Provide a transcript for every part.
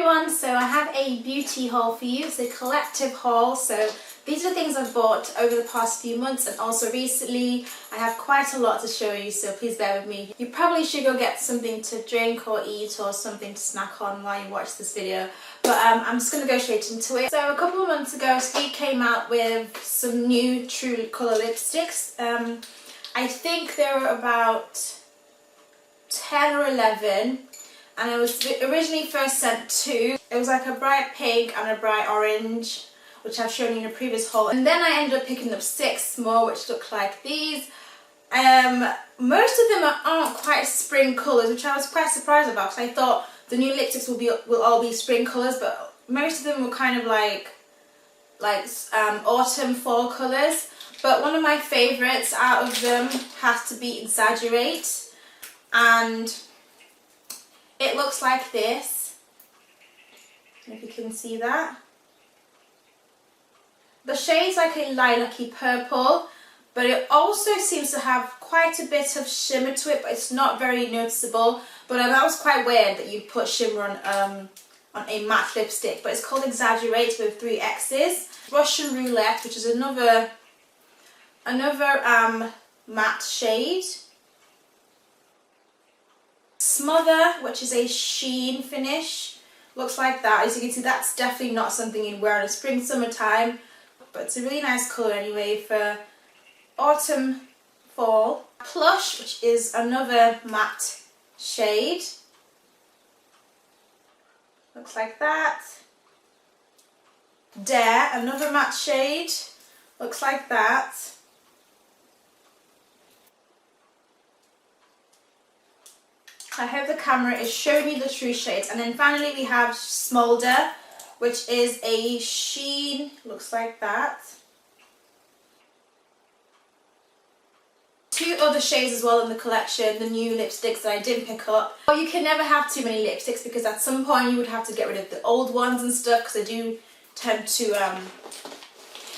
everyone, so I have a beauty haul for you. It's a collective haul, so these are the things I've bought over the past few months and also recently. I have quite a lot to show you, so please bear with me. You probably should go get something to drink or eat or something to snack on while you watch this video, but I'm just going to go straight into it. So a couple of months ago, Steve came out with some new True Colour lipsticks. I think there were about 10 or 11. And I was originally first sent two. It was like a bright pink and a bright orange, which I've shown you in a previous haul. And then I ended up picking up 6 more, which look like these. Most of them aren't quite spring colours, which I was quite surprised about, because I thought the new lipsticks will all be spring colours, but most of them were kind of like autumn, fall colours. But one of my favourites out of them has to be Exaggerate, and it looks like this. I don't know if you can see that. The shade's like a lilac-y purple, but it also seems to have quite a bit of shimmer to it, but it's not very noticeable. But that was quite weird that you'd put shimmer on a matte lipstick. But it's called Exaggerate with 3 X's. Russian Roulette, which is another matte shade. Smother, which is a sheen finish, looks like that. As you can see, that's definitely not something you'd wear in the spring, summertime, but it's a really nice colour anyway for autumn, fall. Plush, which is another matte shade, looks like that. Dare, another matte shade, looks like that. I hope the camera is showing you the true shades. And then finally we have Smolder, which is a sheen, looks like that. 2 other shades as well in the collection, the new lipsticks that I didn't pick up. But you can never have too many lipsticks, because at some point you would have to get rid of the old ones and stuff, because I do tend to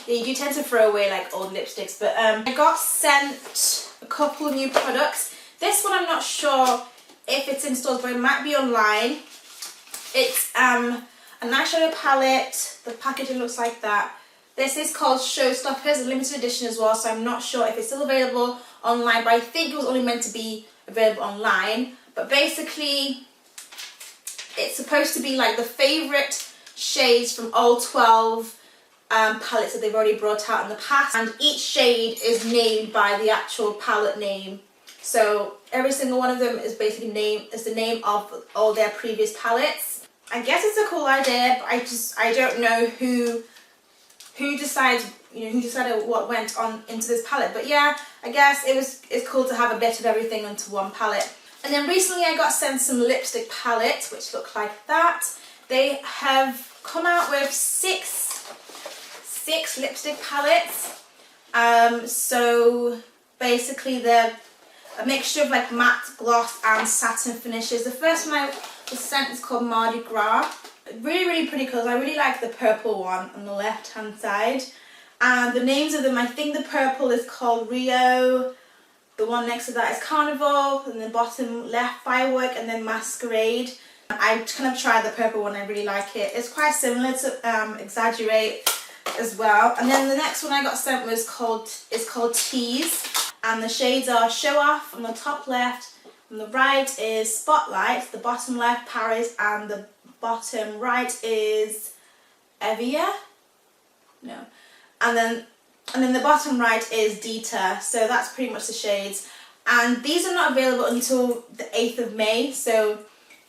you do tend to throw away like old lipsticks. But I got sent a couple of new products. This one I'm not sure if it's in stores, but it might be online. It's an eyeshadow palette. The packaging looks like that. This is called Showstoppers, a limited edition as well, so I'm not sure if it's still available online, but I think it was only meant to be available online. But basically, it's supposed to be like the favourite shades from all 12 palettes that they've already brought out in the past, and each shade is named by the actual palette name. So every single one of them is basically the name of all their previous palettes. I guess it's a cool idea, but I don't know who decided what went on into this palette. But yeah, I guess it's cool to have a bit of everything onto one palette. And then recently I got sent some lipstick palettes, which look like that. They have come out with six lipstick palettes. So basically they're a mixture of like matte, gloss and satin finishes. The first one I was sent is called Mardi Gras. Really pretty colours. I really like the purple one on the left hand side. And the names of them, I think the purple is called Rio, the one next to that is Carnival, and the bottom left Firework, and then Masquerade. I kind of tried the purple one, I really like it. It's quite similar to Exaggerate as well. And then the next one I got sent is called Tease. And the shades are Show Off on the top left, on the right is Spotlight, the bottom left Paris, and the bottom right is Evia. No. And then the bottom right is Dita. So that's pretty much the shades. And these are not available until the 8th of May, so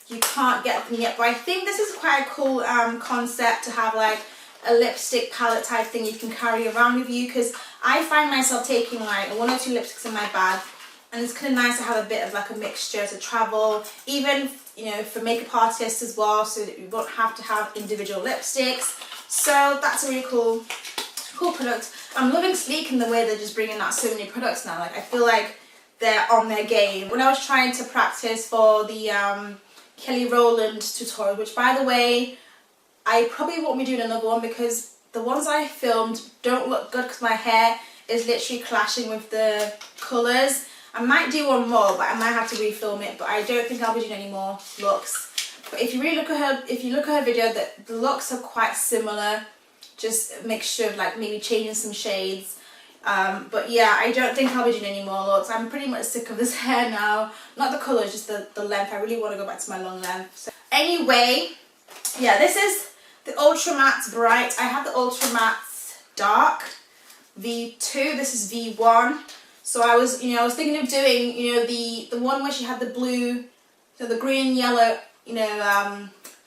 you can't get them yet. But I think this is quite a cool concept to have like a lipstick palette type thing you can carry around with you, because I find myself taking like 1 or 2 lipsticks in my bag, and it's kind of nice to have a bit of like a mixture to travel, even for makeup artists as well, so that you won't have to have individual lipsticks. So that's a really cool product. I'm loving Sleek in the way they're just bringing out so many products now. Like I feel like they're on their game. When I was trying to practice for the Kelly Rowland tutorial, which by the way, I probably won't be doing another one because the ones I filmed don't look good because my hair is literally clashing with the colours. I might do one more, but I might have to refilm it, but I don't think I'll be doing any more looks. But if you really look at her, if you look at her video, the looks are quite similar, just a mixture of like maybe changing some shades. But yeah, I don't think I'll be doing any more looks. I'm pretty much sick of this hair now. Not the colour, just the length. I really want to go back to my long length. So anyway, yeah, this is the Ultra Matte Bright. I have the Ultra Matte Dark V2. This is V1. So I was thinking of doing, the one where she had the blue, so the green and yellow,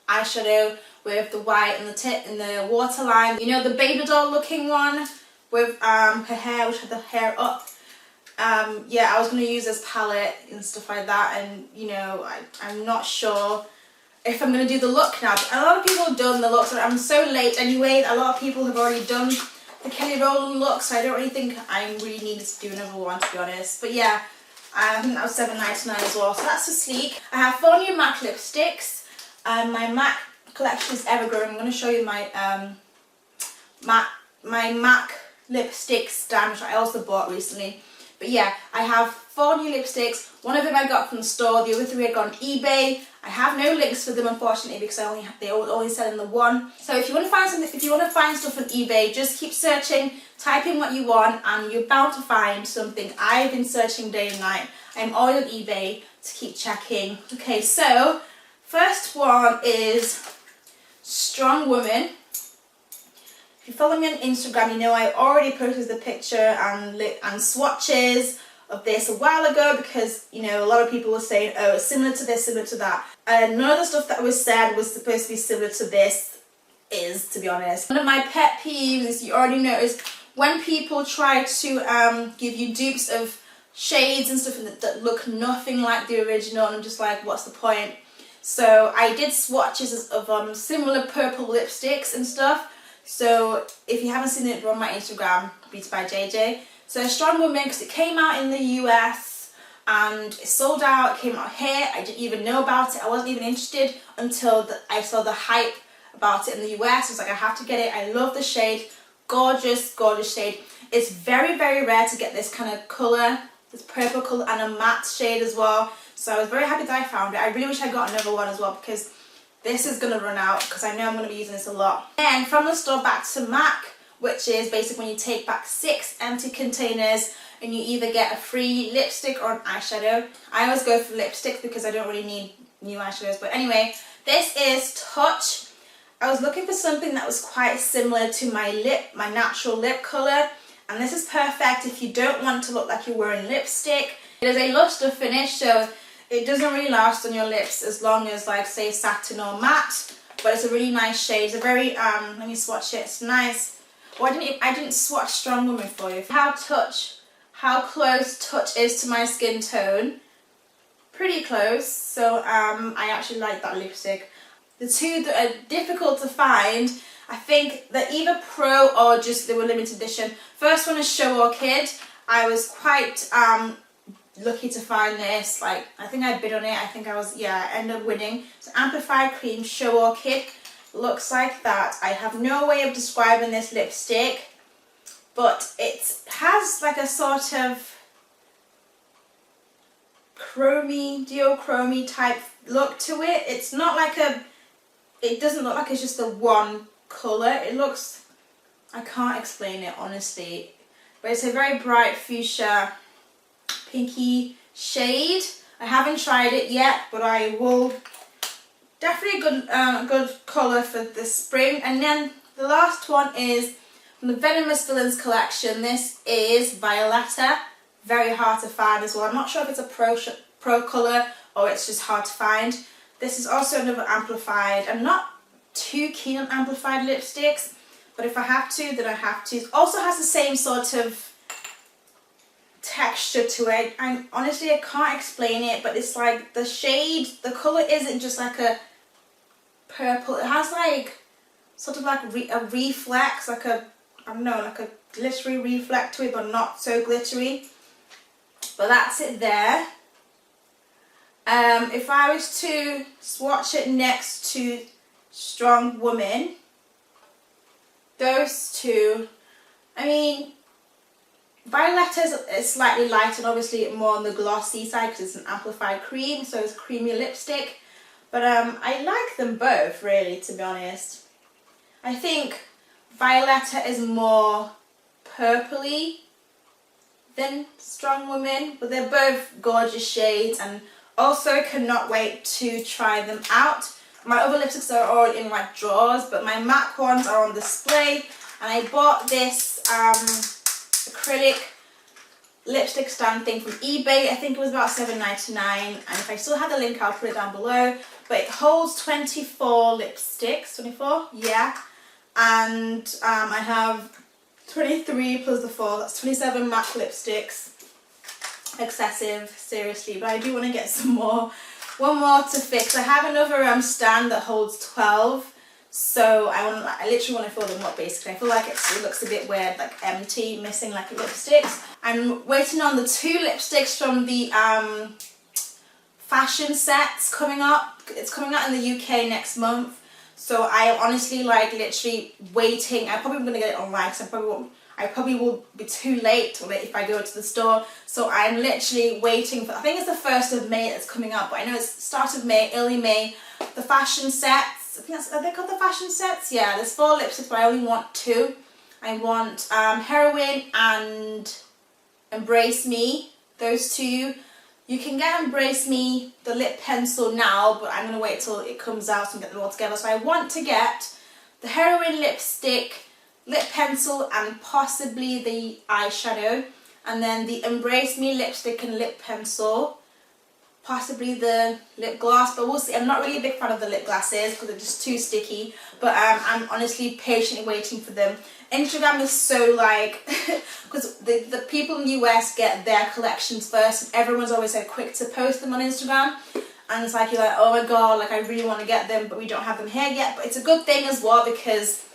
eyeshadow with the white and the tip and the waterline. The baby doll looking one with her hair, which had the hair up. Yeah, I was going to use this palette and stuff like that, and I'm not sure if I'm going to do the look now. A lot of people have done the looks. I'm so late anyway. A lot of people have already done the Kelly Rowland look, so I don't really think I really needed to do another one, to be honest. But yeah, I think that was $7.99 as well, so that's for sleek. I have 4 new MAC lipsticks. My MAC collection is ever growing. I'm going to show you my MAC lipstick stand, which I also bought recently. But yeah, I have 4 new lipsticks. One of them I got from the store, the other 3 I got on eBay. I have no links for them, unfortunately, because they only sell in the one. So if you want to find something, if you want to find stuff on eBay, just keep searching, type in what you want, and you're bound to find something. I've been searching day and night. I'm always on eBay to keep checking. Okay, so first one is Strong Woman. If you follow me on Instagram, you know I already posted the picture and swatches of this a while ago, because a lot of people were saying, oh, it's similar to this, similar to that. None of the stuff that was said was supposed to be similar to this, to be honest. One of my pet peeves is, you already noticed, when people try to give you dupes of shades and stuff that look nothing like the original, and I'm just like, what's the point? So I did swatches of similar purple lipsticks and stuff. So if you haven't seen it, on my Instagram, Beauty by JJ. So Strong Woman, because it came out in the US and it sold out. It came out here. I didn't even know about it. I wasn't even interested until I saw the hype about it in the US. I was like, I have to get it. I love the shade. Gorgeous, gorgeous shade. It's very, very rare to get this kind of colour, this purple colour, and a matte shade as well. So I was very happy that I found it. I really wish I got another one as well, because this is going to run out, because I know I'm going to be using this a lot. And from the store back to MAC, which is basically when you take back 6 empty containers and you either get a free lipstick or an eyeshadow. I always go for lipstick because I don't really need new eyeshadows. But anyway, this is Touch. I was looking for something that was quite similar to my natural lip colour. And this is perfect if you don't want to look like you're wearing lipstick. It is a luster finish, so it doesn't really last on your lips as long as, like, say, satin or matte. But it's a really nice shade. It's a very, let me swatch it. It's nice. Well, I didn't swatch Strong Woman for you. How close Touch is to my skin tone. Pretty close. So I actually like that lipstick. The two that are difficult to find, I think they're either pro or just they were limited edition. First one is Show or Kid. I was quite lucky to find this. Like, I think I bid on it. I think I ended up winning. So Amplified Cream Show or Kid. Looks like that. I have no way of describing this lipstick, but it has like a sort of chromey, duochromey type look to it. It's not like it doesn't look like it's just the one colour. It looks, I can't explain it honestly, but it's a very bright fuchsia pinky shade. I haven't tried it yet, but I will. Definitely a good colour for the spring. And then the last one is from the Venomous Villains collection. This is Violetta. Very hard to find as well. I'm not sure if it's a pro colour or it's just hard to find. This is also another amplified. I'm not too keen on amplified lipsticks, but if I have to, then I have to. It also has the same sort of texture to it. Honestly, I can't explain it, but it's like the shade, the colour isn't just like a purple. It has like sort of like a reflex, like a, I don't know, like a glittery reflect to it, but not so glittery. But that's it there. If I was to swatch it next to Strong Woman, those two, I mean, Violetta is slightly lighter and obviously more on the glossy side because it's an amplified cream, so it's a creamy lipstick. But I like them both, really, to be honest. I think Violetta is more purpley than Strong Woman, but they're both gorgeous shades, and also cannot wait to try them out. My other lipsticks are all in my drawers, but my MAC ones are on display, and I bought this acrylic lipstick stand thing from eBay. I think it was about $7.99, and if I still have the link I'll put it down below. But it holds 24 lipsticks, 24, yeah, and I have 23 plus the 4, that's 27 MAC lipsticks. Excessive, seriously, but I do want to get some more. One more to fix. I have another stand that holds 12, so I literally want to fill them up basically. I feel like it looks a bit weird, like empty, missing like lipsticks. I'm waiting on the 2 lipsticks from the fashion sets coming up. It's coming out in the UK next month, so I honestly like literally waiting. I'm probably going to get it online because I probably will be too late if I go to the store. So I'm literally waiting for, I think it's the 1st of May that's coming up, but I know it's start of May, early May, the fashion sets. I think that's, are they called the fashion sets? Yeah, there's 4 lipsticks, but I only want 2. I want Heroine and Embrace Me, those 2. You can get Embrace Me, the lip pencil now, but I'm going to wait till it comes out and get them all together. So I want to get the Heroine lipstick, lip pencil, and possibly the eyeshadow, and then the Embrace Me lipstick and lip pencil, possibly the lip gloss, but we'll see. I'm not really a big fan of the lip glosses because they're just too sticky, but I'm honestly patiently waiting for them. Instagram is so like, because the people in the US get their collections first, and everyone's always so quick to post them on Instagram, and it's like you're like, oh my god, like I really want to get them, but we don't have them here yet. But it's a good thing as well because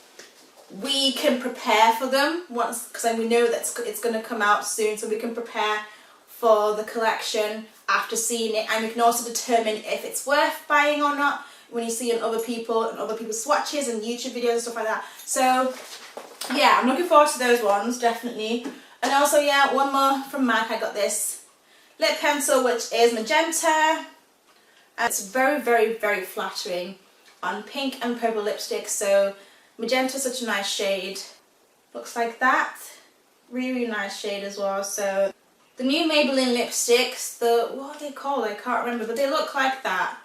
we can prepare for them once, because we know that it's going to come out soon, so we can prepare for the collection after seeing it, and we can also determine if it's worth buying or not when you see on other people and other people's swatches and YouTube videos and stuff like that. So yeah, I'm looking forward to those ones, definitely. And also, yeah, one more from MAC. I got this lip pencil, which is magenta, and it's very, very, very flattering on pink and purple lipstick. So magenta is such a nice shade. Looks like that. Really, really nice shade as well. So the new Maybelline lipsticks, what are they called? I can't remember, but they look like that.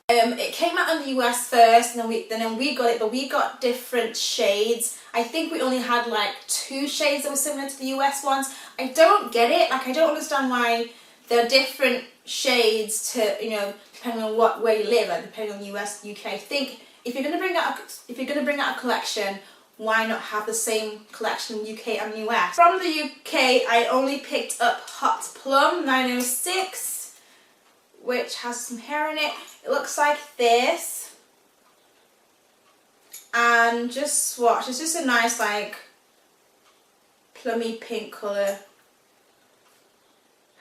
It came out in the US first, and then we got it, but we got different shades. I think we only had like 2 shades that were similar to the US ones. I don't get it. Like, I don't understand why there are different shades to, you know, depending on where you live, like depending on US, UK. I think if you're gonna bring out a collection, why not have the same collection in UK and US? From the UK, I only picked up Hot Plum 906, which has some hair in it. It looks like this. And just swatch. It's just a nice, like, plummy pink colour.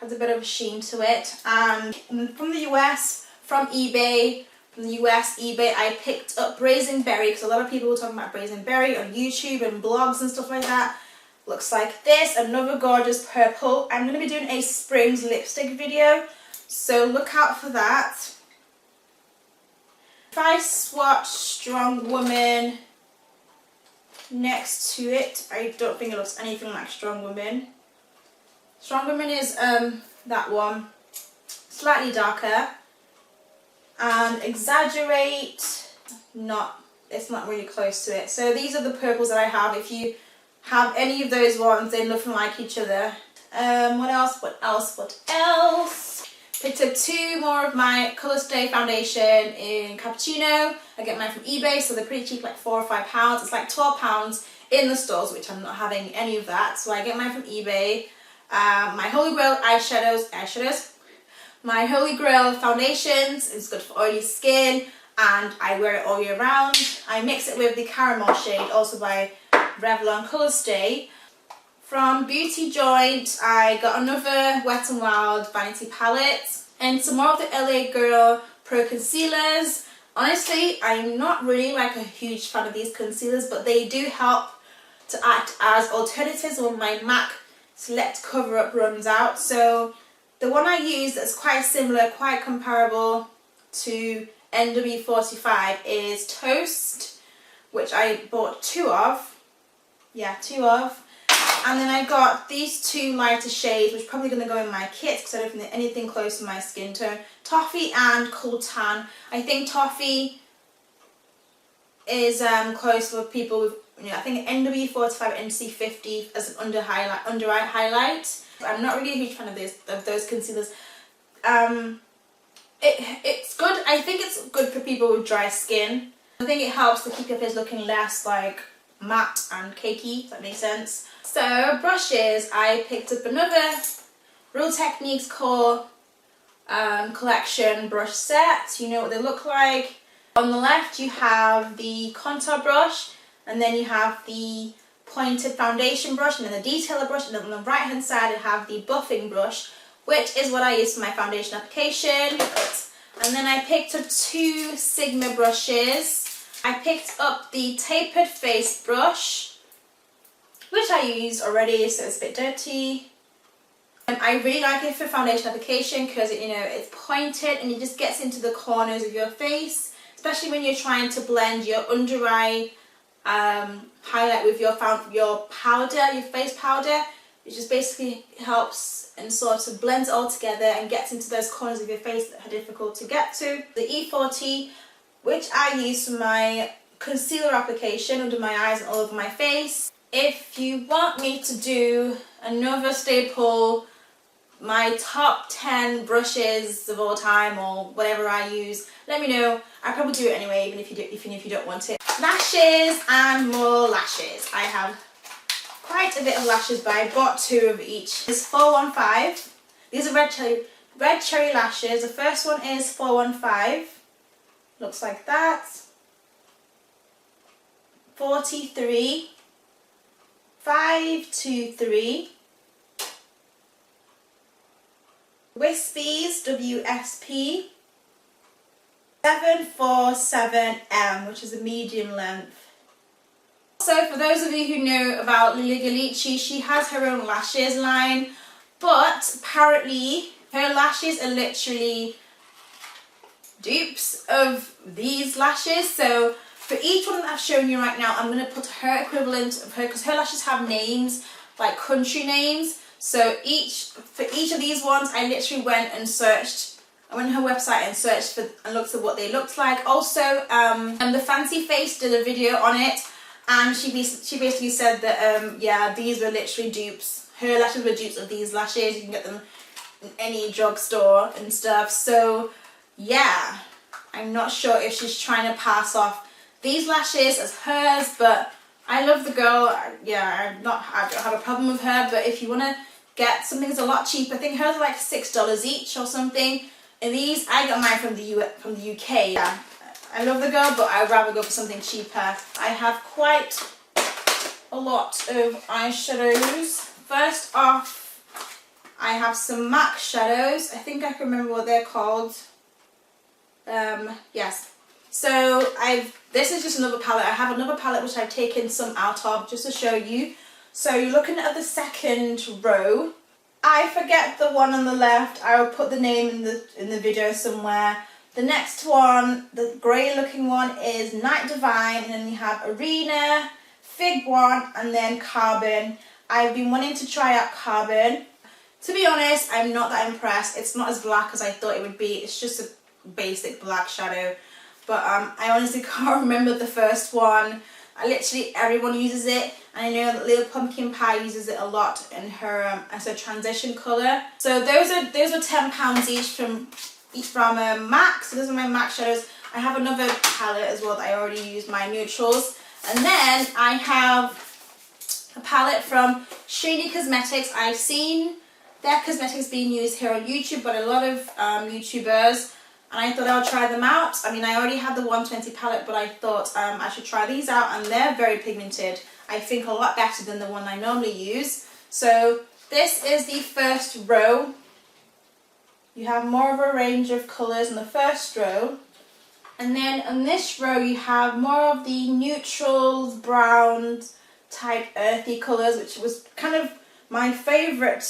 Has a bit of a sheen to it. And from the US, from eBay, I picked up Brazen Berry, because a lot of people were talking about Brazen Berry on YouTube and blogs and stuff like that. Looks like this, another gorgeous purple. I'm going to be doing a Springs lipstick video, so look out for that. If I swatch Strong Woman next to it, I don't think it looks anything like Strong Woman. Strong Woman is that one, slightly darker. And Exaggerate, it's not really close to it. So these are the purples that I have. If you have any of those ones, they're nothing like each other. What else? Picked up 2 more of my Colour Stay foundation in Cappuccino. I get mine from eBay, so they're pretty cheap, like £4 or £5. It's like £12 in the stores, which I'm not having any of that. So I get mine from eBay. My Holy Grail eyeshadows. My Holy Grail foundations is good for oily skin, and I wear it all year round. I mix it with the Caramel shade, also by Revlon Colour Stay. From Beauty Joint, I got another Wet n Wild Vanity Palette, and some more of the LA Girl Pro Concealers. Honestly, I'm not really like a huge fan of these concealers, but they do help to act as alternatives when my MAC Select Cover Up runs out. So the one I use that's quite similar, quite comparable to NW45 is Toast, which I bought 2 of. Yeah, 2 of. And then I got these 2 lighter shades, which are probably going to go in my kit because I don't think anything close to my skin tone. Toffee and Cool Tan. I think Toffee is close for people with, you know, I think NW45 and NC50 as an under eye highlight. I'm not really a huge fan of those concealers. It's good. I think it's good for people with dry skin. I think it helps to keep your face looking less like matte and cakey, if that makes sense. So brushes, I picked up another Real Techniques Core collection brush set. You know what they look like. On the left you have the contour brush, and then you have the pointed foundation brush, and then the detailer brush, and then on the right hand side I have the buffing brush, which is what I use for my foundation application. And then I picked up 2 Sigma brushes. I picked up the Tapered face brush, which I used already, so it's a bit dirty. I really like it for foundation application because, you know, it's pointed and it just gets into the corners of your face, especially when you're trying to blend your under eye highlight with your powder, your face powder. It just basically helps and sort of blends it all together and gets into those corners of your face that are difficult to get to. The E40, which I use for my concealer application under my eyes and all over my face. If you want me to do another staple, my top 10 brushes of all time or whatever I use, let me know. I'll probably do it anyway, even if you don't want it. Lashes and more lashes. I have quite a bit of lashes, but I bought 2 of each. It's 415. These are red cherry lashes. The first one is 415. Looks like that. 43. 523. Wispies WSP 747M, which is a medium length. So for those of you who know about Lily Ghalichi, she has her own lashes line, but apparently her lashes are literally dupes of these lashes. So for each one that I've shown you right now, I'm going to put her equivalent of her, because her lashes have names, like country names. So for each of these ones, I literally went and searched. I went on her website and searched for and looked at what they looked like. Also, the Fancy Face did a video on it, and she basically said that yeah, these were literally dupes. Her lashes were dupes of these lashes. You can get them in any drugstore and stuff. So yeah, I'm not sure if she's trying to pass off these lashes as hers, but I love the girl. Yeah, I don't have a problem with her. But if you want to get something that's a lot cheaper, I think hers are like $6 each or something. And these, I got mine from the UK. Yeah, I love the girl, but I'd rather go for something cheaper. I have quite a lot of eyeshadows. First off, I have some MAC shadows. I think I can remember what they're called. Yes. So this is just another palette. I have another palette which I've taken some out of just to show you. So you're looking at the second row. I forget the one on the left. I will put the name in the video somewhere. The next one, the grey looking one, is Night Divine, and then you have Arena, Fig One, and then Carbon. I've been wanting to try out Carbon. To be honest, I'm not that impressed. It's not as black as I thought it would be. It's just a basic black shadow. But I honestly can't remember the first one. Literally everyone uses it, and I know that Little Pumpkin Pie uses it a lot in her as a transition colour. So those are £10 each from MAC. So those are my MAC shadows. I have another palette as well that I already used, my neutrals. And then I have a palette from Shany Cosmetics. I've seen their cosmetics being used here on YouTube, but a lot of YouTubers, and I thought I'll try them out. I mean, I already had the 120 palette, but I thought I should try these out, and they're very pigmented. I think a lot better than the one I normally use. So this is the first row. You have more of a range of colours in the first row. And then on this row you have more of the neutrals, browns, type earthy colours, which was kind of my favourite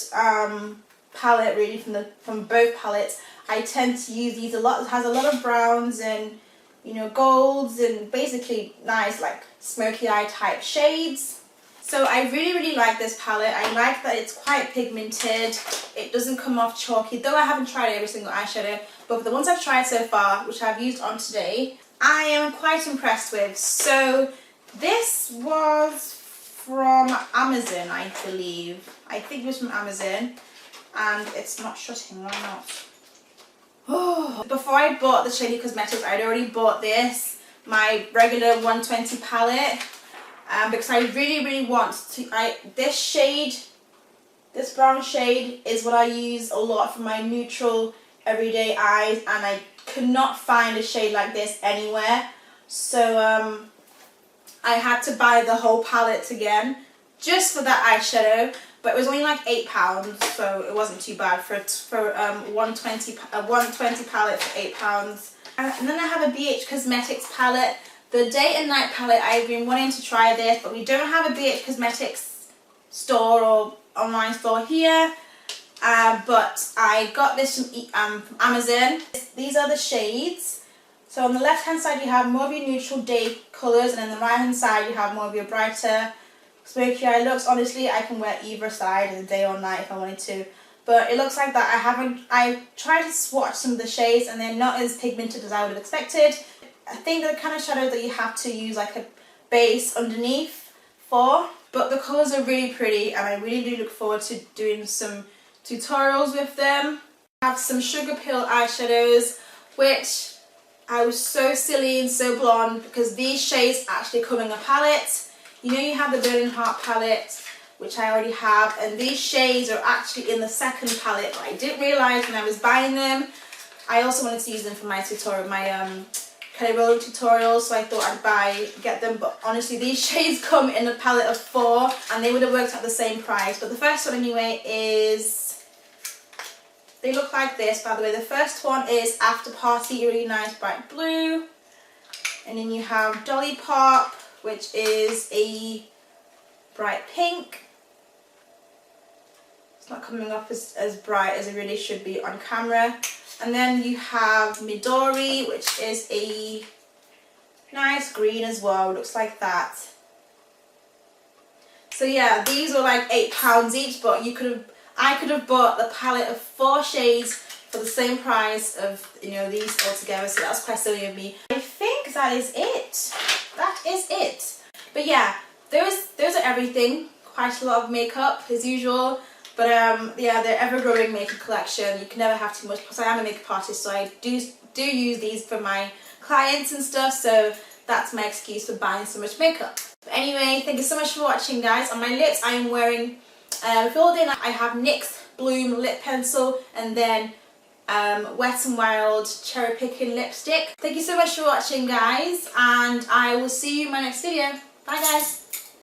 palette really from both palettes. I tend to use these a lot. It has a lot of browns and, you know, golds and basically nice like smoky eye type shades. So I really like this palette. I like that it's quite pigmented. It doesn't come off chalky, though I haven't tried every single eyeshadow, but for the ones I've tried so far, which I've used on today, I am quite impressed with. So this was from Amazon, I believe. I think it was from Amazon, and it's not shutting, why not? Oh, before I bought the Shany Cosmetics, I'd already bought this, my regular 120 palette, because I really want to, this shade, this brown shade is what I use a lot for my neutral everyday eyes, and I could not find a shade like this anywhere. So I had to buy the whole palette again just for that eyeshadow, but it was only like £8, so it wasn't too bad for 120 palette for £8. And then I have a BH Cosmetics palette, the Day and Night palette. I've been wanting to try this, but we don't have a BH Cosmetics store or online store here. But I got this from Amazon. These are the shades. So on the left hand side you have more of your neutral day colours, and on the right hand side you have more of your brighter smoky eye looks. Honestly, I can wear either side in the day or night if I wanted to, but it looks like that. I tried to swatch some of the shades and they're not as pigmented as I would have expected. I think they're the kind of shadows that you have to use like a base underneath for, but the colours are really pretty and I really do look forward to doing some tutorials with them. I have some Sugar Pill eyeshadows, which I was so silly and so blonde because these shades actually come in a palette. You know, you have the Burning Heart palette, which I already have, and these shades are actually in the second palette, but I didn't realise when I was buying them. I also wanted to use them for my tutorial, my Kelly Roller tutorial, so I thought I'd get them, but honestly these shades come in a palette of 4 and they would have worked at the same price. But the first one anyway is, they look like this by the way. The first one is After Party, really nice bright blue, and then you have Dolly Pop, which is a bright pink. It's not coming off as bright as it really should be on camera. And then you have Midori, which is a nice green as well, looks like that. So yeah, these were like £8 each, but I could have bought the palette of 4 shades for the same price of, you know, these all together, so that's quite silly of me. I think that is it. That is it. But yeah, those are everything. Quite a lot of makeup as usual. But yeah, they're ever-growing makeup collection. You can never have too much. Plus, I am a makeup artist, so I do use these for my clients and stuff. So that's my excuse for buying so much makeup. But anyway, thank you so much for watching, guys. On my lips, I am wearing for all day. I have NYX Bloom lip pencil, and then Wet n Wild cherry picking lipstick. Thank you so much for watching, guys, and I will see you in my next video. Bye, guys.